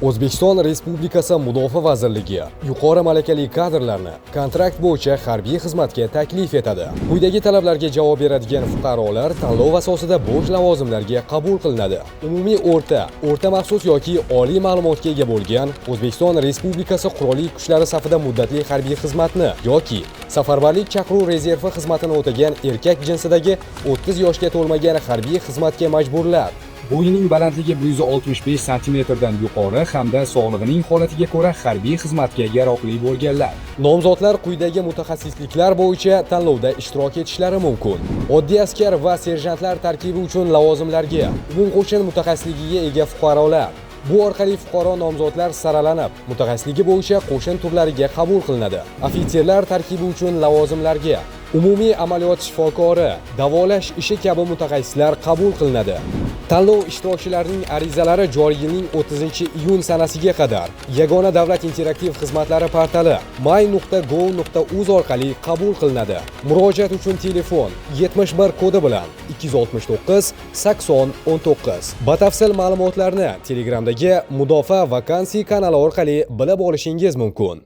O'zbekiston Respublikasi Mudofaa vazirligi yuqori malakali kadrlarni kontrakt bo'yicha harbiy xizmatga taklif etadi. Quyidagi talablarga javob beradigan fuqarolar tanlov asosida bo'sh lavozimlarga qabul qilinadi. Umumiy o'rta maxsus yoki oliy ma'lumotga ega bo'lgan, O'zbekiston Respublikasi Qurolli Kuchlari safida muddatli harbiy xizmatni yoki safarbarlik chaqiruv rezervi xizmatini o'tagan erkak jinsidagi 30 yoshga to'lmagan harbiy xizmatga majburlar. Bo'yining balandligi 165 cm dan yuqori hamda sog'lig'ining holatiga ko'ra harbiy xizmatga yaroqli bo'lganlar. Nomzodlar quyidagi mutaxassisliklar bo'yicha tanlovda ishtirok etishlari mumkin. Oddiy askar va serjantlar tarkibi uchun lavozimlarga umumqo'shin mutaxassisligiga ega fuqarolar. Bu orqali fuqaro nomzodlar saralanib, mutaxassisligi bo'yicha qo'shin turlariga qabul qilinadi. Ofitserlar tarkibi uchun lavozimlarga umumiy amaliyot shifokori, davolash ishi kabi mutaxassislar qabul qilinadi. Tanlov ishtirokchilarining arizalari joriy yilning 30-iyun sanasiga qadar Yagona davlat interaktiv xizmatlari portali may.gov.uz orqali qabul qilinadi. Murojaat uchun telefon 71 kodi bilan 269 80 19. Batafsil ma'lumotlarni Telegramdagi Mudofaa vakansiya kanali orqali bilib olishingiz mumkin.